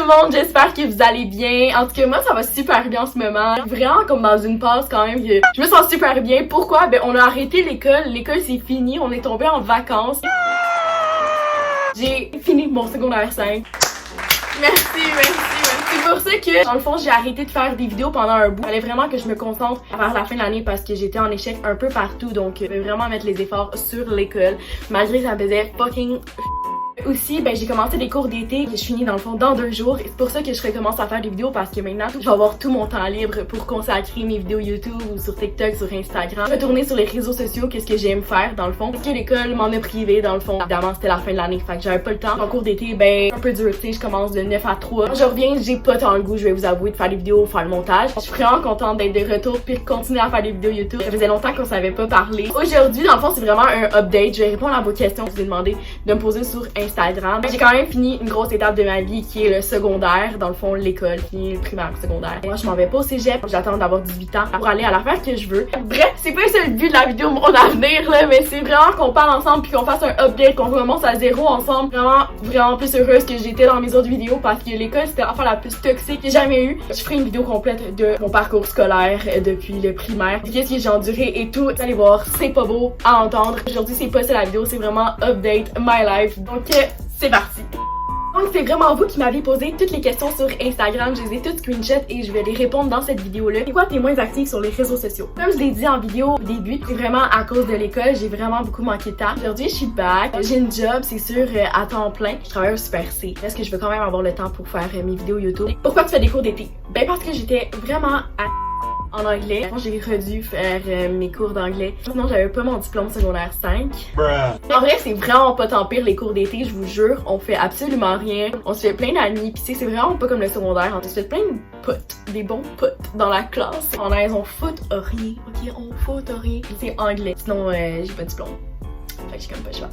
le monde, j'espère que vous allez bien. En tout cas, moi ça va super bien en ce moment. Vraiment comme dans une passe quand même que je me sens super bien. Pourquoi? Ben on a arrêté l'école, c'est fini, on est tombé en vacances. J'ai fini mon secondaire 5. Merci. C'est pour ça que, dans le fond, j'ai arrêté de faire des vidéos pendant un bout. Il fallait vraiment que je me concentre vers la fin de l'année parce que j'étais en échec un peu partout. Donc, je vais vraiment mettre les efforts sur l'école. Malgré que ça me faisait fucking... Aussi, ben j'ai commencé des cours d'été que je finis dans le fond dans 2 jours. C'est pour ça que je recommence à faire des vidéos parce que maintenant, je vais avoir tout mon temps libre pour consacrer mes vidéos YouTube ou sur TikTok, sur Instagram. Retourner sur les réseaux sociaux, qu'est-ce que j'aime faire dans le fond. Parce que l'école m'en a privé dans le fond. Évidemment, c'était la fin de l'année, fait que j'avais pas le temps. En cours d'été, ben un peu dur, tu sais, je commence de 9 à 3. Quand je reviens, j'ai pas tant le goût, je vais vous avouer, de faire des vidéos, faire le montage. Je suis vraiment contente d'être de retour puis continuer à faire des vidéos YouTube. Ça faisait longtemps qu'on savait pas parler. Aujourd'hui, dans le fond, c'est vraiment un update. Je vais répondre à vos questions que vous avez demandé de me poser sur Instagram. J'ai quand même fini une grosse étape de ma vie qui est le secondaire, dans le fond l'école, fini le primaire, secondaire. Moi je m'en vais pas au cégep, j'attends d'avoir 18 ans pour aller à l'affaire que je veux. Bref, c'est pas ça le but de la vidéo mon avenir là, mais c'est vraiment qu'on parle ensemble puis qu'on fasse un update, qu'on commence à zéro ensemble. Vraiment plus heureuse que j'étais dans mes autres vidéos parce que l'école c'était l'affaire la plus toxique que j'ai jamais eue. Je ferai une vidéo complète de mon parcours scolaire depuis le primaire, qu'est-ce que j'ai enduré et tout. Vous allez voir, c'est pas beau à entendre. Aujourd'hui c'est pas ça la vidéo, c'est vraiment update my life. Donc c'est parti! Donc c'est vraiment vous qui m'avez posé toutes les questions sur Instagram, je les ai toutes screenshot et je vais les répondre dans cette vidéo-là. C'est quoi t'es moins active sur les réseaux sociaux? Comme je l'ai dit en vidéo au début, c'est vraiment à cause de l'école, j'ai vraiment beaucoup manqué de temps. Aujourd'hui je suis back, j'ai une job, c'est sûr, à temps plein. Je travaille au Super C. Est-ce que je veux quand même avoir le temps pour faire mes vidéos YouTube? Pourquoi tu fais des cours d'été? Ben parce que j'étais vraiment en anglais. J'ai redû faire mes cours d'anglais. Sinon, j'avais pas mon diplôme secondaire 5. En vrai, c'est vraiment pas tant pire les cours d'été, je vous jure. On fait absolument rien. On se fait plein d'amis. Pis c'est vraiment pas comme le secondaire. On se fait plein de potes, des bons potes dans la classe. En aise, on fout rien. Ok, on fout rien. C'est anglais. Sinon, j'ai pas de diplôme. Fait que j'ai comme pas le choix.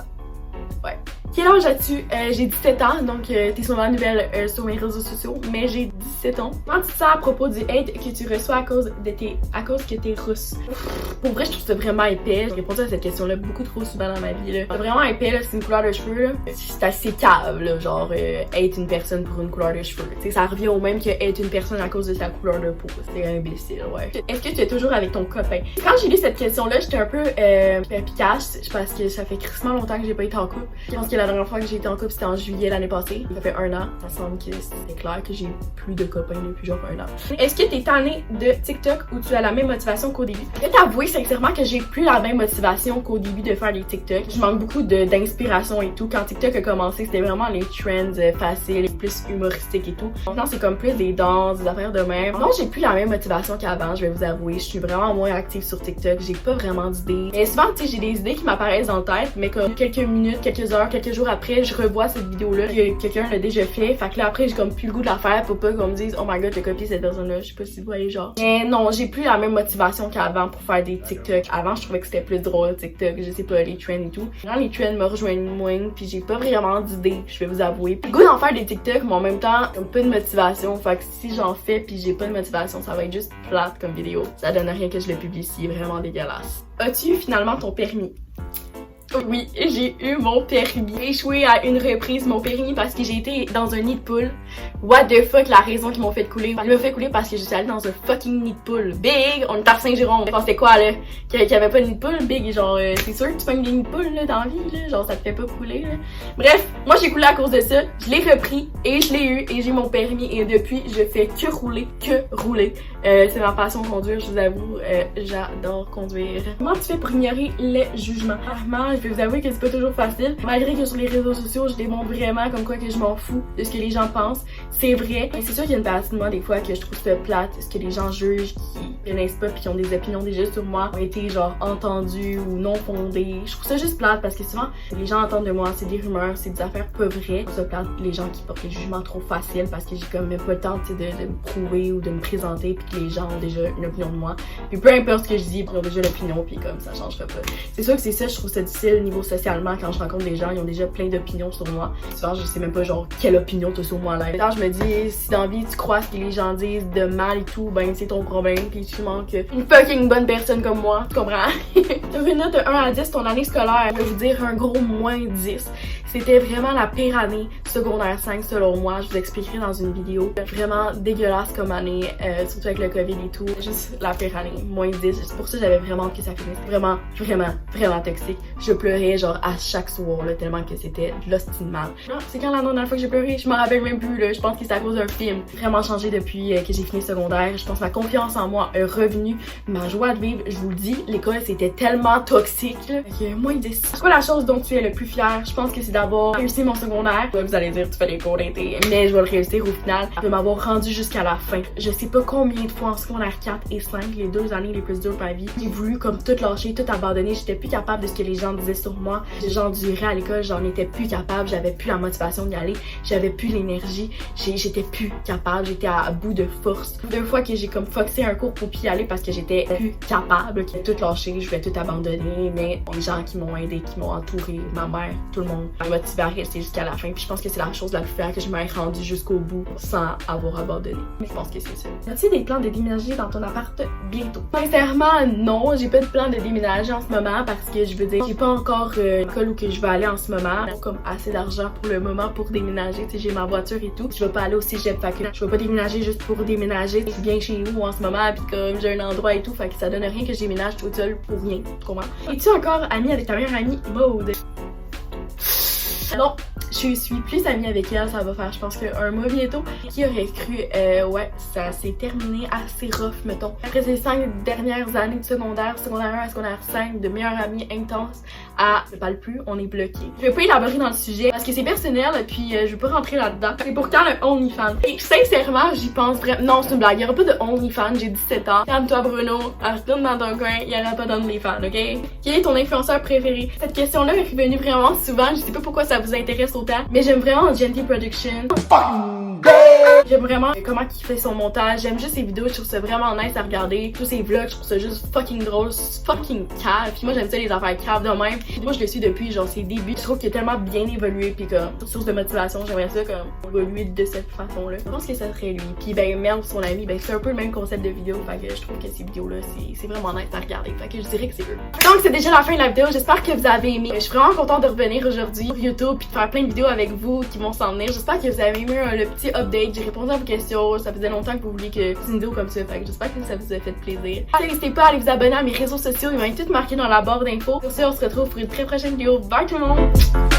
Ouais. Quel âge as-tu? J'ai 17 ans, donc t'es sûrement nouvelle sur mes réseaux sociaux, mais j'ai 17 ans. Comment tu te sens à propos du hate que tu reçois à cause que t'es russe? Pour vrai, je trouve ça vraiment épais. J'ai répondu à cette question-là beaucoup trop souvent dans ma vie, là. Vraiment épais, là, c'est une couleur de cheveux, là. C'est assez cave, là, genre, hate une personne pour une couleur de cheveux. Tu sais, ça revient au même que hate une personne à cause de sa couleur de peau. C'est imbécile, ouais. Est-ce que tu es toujours avec ton copain? Quand j'ai lu cette question-là, j'étais un peu picache, parce que ça fait crissement longtemps que j'ai pas été en couple. Je pense que la dernière fois que j'ai été en couple, c'était en juillet l'année passée. Ça fait 1 an. Ça semble que c'est clair que j'ai plus de copains depuis genre 1 an. Est-ce que t'es tannée de TikTok ou tu as la même motivation qu'au début? Je vais t'avouer sincèrement que j'ai plus la même motivation qu'au début de faire les TikTok. Je manque beaucoup d'inspiration et tout. Quand TikTok a commencé, c'était vraiment les trends faciles, plus humoristiques et tout. Maintenant, c'est comme plus des danses, des affaires de même. Non, j'ai plus la même motivation qu'avant, je vais vous avouer. Je suis vraiment moins active sur TikTok. J'ai pas vraiment d'idées. Et souvent, tu sais, j'ai des idées qui m'apparaissent dans la tête, mais comme quelques minutes, quelques heures, quelques jours après, je revois cette vidéo-là que quelqu'un l'a déjà fait. Fait que là, après, j'ai comme plus le goût de la faire pour pas qu'on me dise « Oh my god, t'as copié cette personne-là. » Je sais pas si vous voyez genre. Mais non, j'ai plus la même motivation qu'avant pour faire des TikTok. Avant, je trouvais que c'était plus drôle, TikTok. Je sais pas, les trends et tout. Maintenant, les trends me rejoignent moins pis j'ai pas vraiment d'idées, je vais vous avouer. J'ai le goût d'en faire des TikTok, mais en même temps, comme pas de motivation. Fait que si j'en fais pis j'ai pas de motivation, ça va être juste plate comme vidéo. Ça donne rien que je le publie, c'est vraiment dégueulasse. As-tu finalement ton permis? Oui, j'ai eu mon permis. J'ai échoué à une reprise mon permis parce que j'ai été dans un nid de poule. What the fuck, la raison qu'ils m'ont fait couler? Ils m'ont fait couler parce que je suis allée dans un fucking nid de poule. Big, on est à Saint-Jérôme. C'était quoi là? Qu'il y avait pas de nid de poule? Big, genre, c'est sûr que tu pognes des nids de poule là dans la vie, là. Genre, ça te fait pas couler, là. Bref, moi j'ai coulé à cause de ça. Je l'ai repris et je l'ai eu et j'ai mon permis et depuis, je fais que rouler, c'est ma passion de conduire, je vous avoue. J'adore conduire. Comment tu fais pour ignorer les jugements? Vraiment, je vais vous avouer que c'est pas toujours facile. Malgré que sur les réseaux sociaux, je démontre vraiment comme quoi que je m'en fous de ce que les gens pensent. C'est vrai. Mais c'est sûr qu'il y a une partie de moi des fois que je trouve ça plate. Ce que les gens jugent, qui connaissent pas puis qui ont des opinions déjà sur moi ont été genre entendues ou non fondées. Je trouve ça juste plate parce que souvent les gens entendent de moi, c'est des rumeurs, c'est des affaires pas vraies. Je trouve ça plate les gens qui portent des jugements trop faciles parce que j'ai comme même pas le temps de me prouver ou de me présenter puis que les gens ont déjà une opinion de moi. Puis peu importe ce que je dis, ils ont déjà l'opinion puis comme ça changera pas. C'est sûr que c'est ça, je trouve ça difficile niveau socialement quand je rencontre des gens, ils ont déjà plein d'opinions sur moi. Souvent je sais même pas genre quelle opinion t'as sur moi là. Quand je me dis si dans la vie tu crois ce que les gens disent de mal et tout, ben c'est ton problème puis tu manques une fucking bonne personne comme moi, tu comprends? Sur une note de 1 à 10 ton année scolaire, je vais vous dire un gros moins 10. C'était vraiment la pire année secondaire 5 selon moi. Je vous expliquerai dans une vidéo. Vraiment dégueulasse comme année, surtout avec le COVID et tout. Juste la pire année, moins 10. C'est pour ça que j'avais vraiment hâte que ça finisse. Vraiment toxique. Je pleurais genre à chaque soir là, tellement que c'était de l'ostinement. C'est quand la dernière fois que j'ai pleuré? Je m'en rappelle même plus là. Je pense que c'est à cause d'un film. Vraiment changé depuis que j'ai fini secondaire. Je pense que ma confiance en moi est revenue. Ma joie de vivre, je vous le dis, l'école c'était tellement toxique là. Fait que moins 10. C'est quoi la chose dont tu es le plus fière? Je pense que c'est d'avoir réussi mon secondaire. Vous allez dire tu fais des cours d'été, mais je vais le réussir au final. De m'avoir rendu jusqu'à la fin. Je sais pas combien de fois en secondaire 4 et 5, les 2 années les plus dures de ma vie, j'ai voulu comme tout lâcher, tout abandonner. J'étais plus capable de ce que les gens disaient sur moi. J'endurais à l'école, j'en étais plus capable. J'avais plus la motivation d'y aller. J'avais plus l'énergie. J'étais plus capable. J'étais à bout de force. 2 fois que j'ai comme foxé un cours pour plus y aller parce que j'étais plus capable. J'ai tout lâché, je voulais tout abandonner. Mais les gens qui m'ont aidé, qui m'ont entouré, ma mère, tout le monde m'a motivé à rester jusqu'à la fin. Puis je pense que c'est la chose la plus fière que je m'ai rendue jusqu'au bout sans avoir abandonné. Je pense que c'est ça. As-tu des plans de déménager dans ton appart bientôt? Sincèrement, non. J'ai pas de plan de déménager en ce moment parce que je veux dire, j'ai pas encore l'école où que je vais aller en ce moment. Comme assez d'argent pour le moment pour déménager. Tu sais, j'ai ma voiture et tout. Je vais pas aller au cégep. Fait que je vais pas déménager juste pour déménager. Je suis bien chez nous en ce moment. Puis comme j'ai un endroit et tout. Fait que ça donne rien que je déménage toute seule pour rien. Tu comprends? Es-tu encore amie avec ta meilleure amie Maude? Non, je suis plus amie avec elle, ça va faire je pense qu'un mois bientôt. Qui aurait cru, ouais, ça s'est terminé assez rough, mettons. Après ces 5 dernières années de secondaire 1 à secondaire 5, de meilleure amie intense à je parle plus, on est bloqué. Je vais pas élaborer dans le sujet parce que c'est personnel puis je vais pas rentrer là-dedans. C'est pourtant le OnlyFans. Et sincèrement, j'y pense vraiment. Non, c'est une blague, il y aura pas de OnlyFans, j'ai 17 ans. Calme-toi Bruno, retourne dans ton coin, il y aura pas d'OnlyFans, ok? Quel est ton influenceur préféré? Cette question-là est revenue vraiment souvent, je sais pas pourquoi ça vous intéresse autant, mais j'aime vraiment Genty Production. J'aime vraiment comment il fait son montage, j'aime juste ses vidéos, je trouve ça vraiment nice à regarder. Tous ses vlogs, je trouve ça juste fucking drôle, fucking cave. Puis moi j'aime ça les affaires caves de même. Moi je le suis depuis genre ses débuts. Je trouve qu'il a tellement bien évolué puis comme source de motivation, j'aimerais ça comme évoluer de cette façon-là. Je pense que ça serait lui. Puis ben Mel, son ami, ben c'est un peu le même concept de vidéo. Fait que je trouve que ces vidéos-là c'est vraiment nice à regarder. Fait que je dirais que c'est eux. Donc c'est déjà la fin de la vidéo. J'espère que vous avez aimé. Je suis vraiment contente de revenir aujourd'hui sur YouTube puis de faire plein de vidéos avec vous qui vont s'en venir. J'espère que vous avez aimé le petit update. J'ai répondu à vos questions. Ça faisait longtemps que vous vouliez que une vidéo comme ça. Fait que j'espère que ça vous a fait plaisir. N'hésitez pas à aller vous abonner à mes réseaux sociaux. Ils vont être tous marqués dans la barre d'infos. Sur ce, on se retrouve pour une très prochaine vidéo. Bye tout le monde!